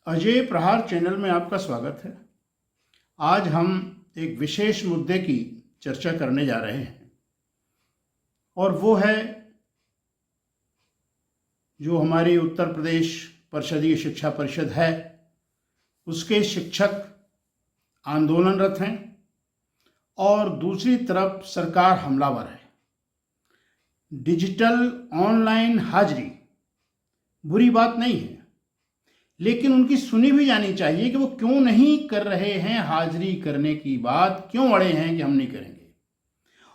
अजय प्रहार चैनल में आपका स्वागत है। आज हम एक विशेष मुद्दे की चर्चा करने जा रहे हैं और वो है जो हमारी उत्तर प्रदेश परिषदीय शिक्षा परिषद है, उसके शिक्षक आंदोलनरत हैं और दूसरी तरफ सरकार हमलावर है। डिजिटल ऑनलाइन हाजिरी बुरी बात नहीं है, लेकिन उनकी सुनी भी जानी चाहिए कि वो क्यों नहीं कर रहे हैं। हाजिरी करने की बात क्यों अड़े हैं कि हम नहीं करेंगे।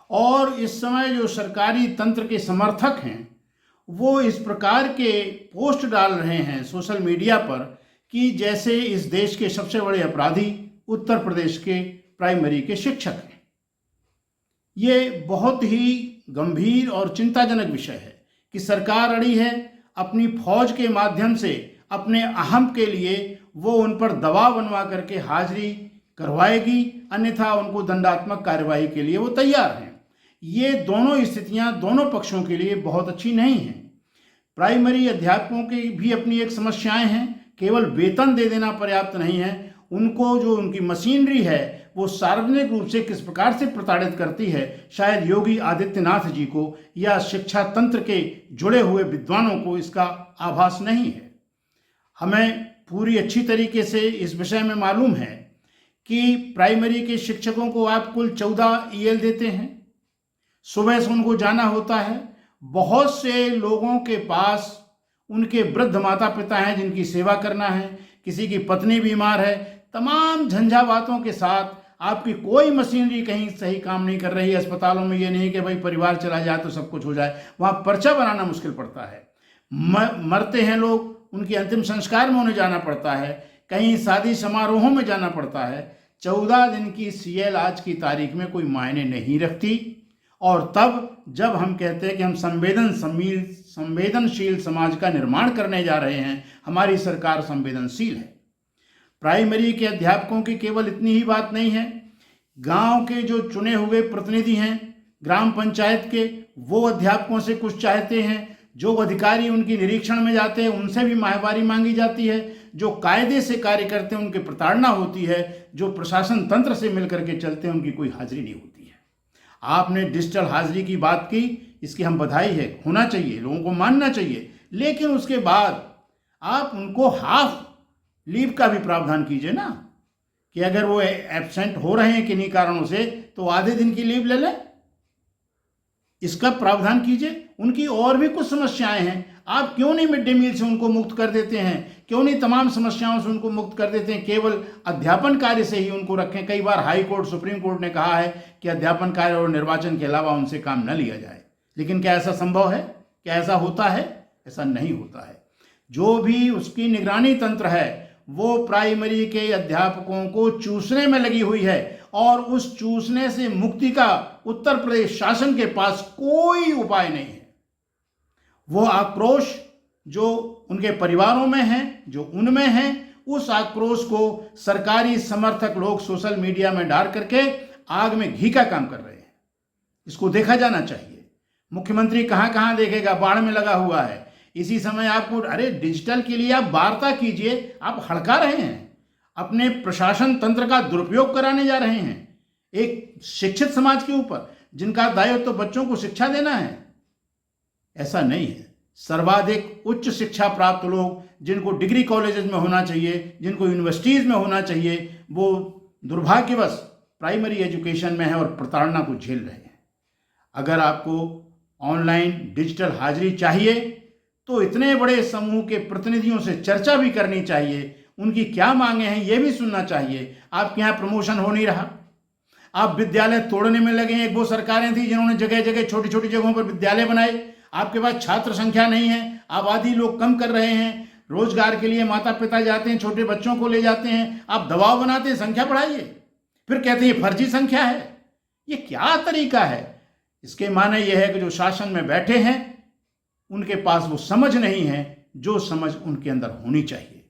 और इस समय जो सरकारी तंत्र के समर्थक हैं वो इस प्रकार के पोस्ट डाल रहे हैं सोशल मीडिया पर कि जैसे इस देश के सबसे बड़े अपराधी उत्तर प्रदेश के प्राइमरी के शिक्षक हैं। ये बहुत ही गंभीर और चिंताजनक विषय है कि सरकार अड़ी है, अपनी फौज के माध्यम से अपने अहम के लिए वो उन पर दबाव बनवा करके हाजिरी करवाएगी, अन्यथा उनको दंडात्मक कार्यवाही के लिए वो तैयार हैं। ये दोनों स्थितियां दोनों पक्षों के लिए बहुत अच्छी नहीं हैं। प्राइमरी अध्यापकों की भी अपनी एक समस्याएं हैं। केवल वेतन दे देना पर्याप्त नहीं है, उनको जो उनकी मशीनरी है वो सार्वजनिक रूप से किस प्रकार से प्रताड़ित करती है, शायद योगी आदित्यनाथ जी को या शिक्षा तंत्र के जुड़े हुए विद्वानों को इसका आभास नहीं है। हमें पूरी अच्छी तरीके से इस विषय में मालूम है कि प्राइमरी के शिक्षकों को आप कुल 14 ईएल देते हैं। सुबह से उनको जाना होता है। बहुत से लोगों के पास उनके वृद्ध माता पिता हैं जिनकी सेवा करना है, किसी की पत्नी बीमार है। तमाम झंझावातों के साथ आपकी कोई मशीनरी कहीं सही काम नहीं कर रही है। अस्पतालों में ये नहीं कि भाई परिवार चला जाए तो सब कुछ हो जाए, वहाँ पर्चा बनाना मुश्किल पड़ता है। मरते हैं लोग, उनके अंतिम संस्कार में उन्हें जाना पड़ता है, कहीं शादी समारोहों में जाना पड़ता है। 14 दिन की सीएल आज की तारीख में कोई मायने नहीं रखती। और तब जब हम कहते हैं कि हम संवेदनशील समाज का निर्माण करने जा रहे हैं, हमारी सरकार संवेदनशील है। प्राइमरी के अध्यापकों की केवल इतनी ही बात नहीं है, गांव के जो चुने हुए प्रतिनिधि हैं ग्राम पंचायत के, वो अध्यापकों से कुछ चाहते हैं। जो अधिकारी उनकी निरीक्षण में जाते हैं उनसे भी माहवारी मांगी जाती है। जो कायदे से कार्य करते हैं उनकी प्रताड़ना होती है। जो प्रशासन तंत्र से मिलकर के चलते हैं उनकी कोई हाजिरी नहीं होती है। आपने डिजिटल हाजिरी की बात की, इसकी हम बधाई है, होना चाहिए, लोगों को मानना चाहिए, लेकिन उसके बाद आप उनको हाफ लीव का भी प्रावधान कीजिए ना, कि अगर वो एब्सेंट हो रहे हैं किन्हीं कारणों से तो आधे दिन की लीव ले लें, इसका प्रावधान कीजिए। उनकी और भी कुछ समस्याएं हैं, आप क्यों नहीं मिड डे मील से उनको मुक्त कर देते हैं, क्यों नहीं तमाम समस्याओं से उनको मुक्त कर देते हैं, केवल अध्यापन कार्य से ही उनको रखें। कई बार हाई कोर्ट, सुप्रीम कोर्ट ने कहा है कि अध्यापन कार्य और निर्वाचन के अलावा उनसे काम न लिया जाए, लेकिन क्या ऐसा संभव है? क्या ऐसा होता है? ऐसा नहीं होता है। जो भी उसकी निगरानी तंत्र है वो प्राइमरी के अध्यापकों को चूसने में लगी हुई है, और उस चूसने से मुक्ति का उत्तर प्रदेश शासन के पास कोई उपाय नहीं है। वो आक्रोश जो उनके परिवारों में है, जो उनमें है, उस आक्रोश को सरकारी समर्थक लोग सोशल मीडिया में डाल करके आग में घी का काम कर रहे हैं। इसको देखा जाना चाहिए। मुख्यमंत्री कहां कहां देखेगा, बाढ़ में लगा हुआ है। इसी समय आपको, अरे डिजिटल के लिए आप वार्ता कीजिए, आप हड़का रहे हैं, अपने प्रशासन तंत्र का दुरुपयोग कराने जा रहे हैं एक शिक्षित समाज के ऊपर, जिनका दायित्व तो बच्चों को शिक्षा देना है। ऐसा नहीं है। सर्वाधिक उच्च शिक्षा प्राप्त लोग, जिनको डिग्री कॉलेजेस में होना चाहिए, जिनको यूनिवर्सिटीज में होना चाहिए, वो दुर्भाग्यवश प्राइमरी एजुकेशन में है और प्रताड़ना को झेल रहे हैं। अगर आपको ऑनलाइन डिजिटल हाजिरी चाहिए तो इतने बड़े समूह के प्रतिनिधियों से चर्चा भी करनी चाहिए, उनकी क्या मांगे हैं ये भी सुनना चाहिए। आपके यहाँ प्रमोशन हो नहीं रहा, आप विद्यालय तोड़ने में लगे हैं। एक वो सरकारें थी जिन्होंने जगह जगह छोटी छोटी जगहों पर विद्यालय बनाए। आपके पास छात्र संख्या नहीं है, आबादी लोग कम कर रहे हैं, रोजगार के लिए माता पिता जाते हैं, छोटे बच्चों को ले जाते हैं, आप दबाव बनाते हैं संख्या बढ़ाइए, फिर कहते हैं फर्जी संख्या है। ये क्या तरीका है? इसके माने यह है कि जो शासन में बैठे हैं उनके पास वो समझ नहीं है जो समझ उनके अंदर होनी चाहिए।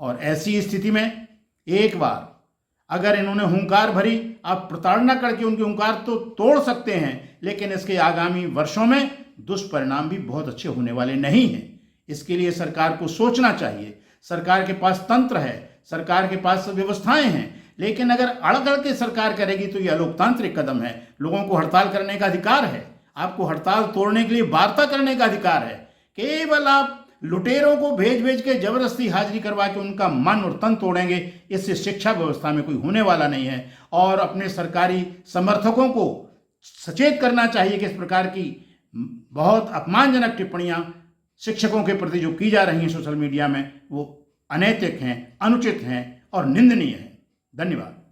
और ऐसी स्थिति में एक बार अगर इन्होंने हुंकार भरी, आप प्रताड़ना करके उनकी हुंकार तो तोड़ सकते हैं, लेकिन इसके आगामी वर्षों में दुष्परिणाम भी बहुत अच्छे होने वाले नहीं हैं। इसके लिए सरकार को सोचना चाहिए। सरकार के पास तंत्र है, सरकार के पास व्यवस्थाएं हैं, लेकिन अगर अड़ के सरकार करेगी तो यह लोकतांत्रिक कदम है। लोगों को हड़ताल करने का अधिकार है, आपको हड़ताल तोड़ने के लिए वार्ता करने का अधिकार है। केवल आप लुटेरों को भेज भेज के जबरदस्ती हाजिरी करवा के उनका मन और तन तोड़ेंगे, इससे शिक्षा व्यवस्था में कोई होने वाला नहीं है। और अपने सरकारी समर्थकों को सचेत करना चाहिए कि इस प्रकार की बहुत अपमानजनक टिप्पणियां शिक्षकों के प्रति जो की जा रही हैं सोशल मीडिया में, वो अनैतिक हैं, अनुचित हैं और निंदनीय हैं। धन्यवाद।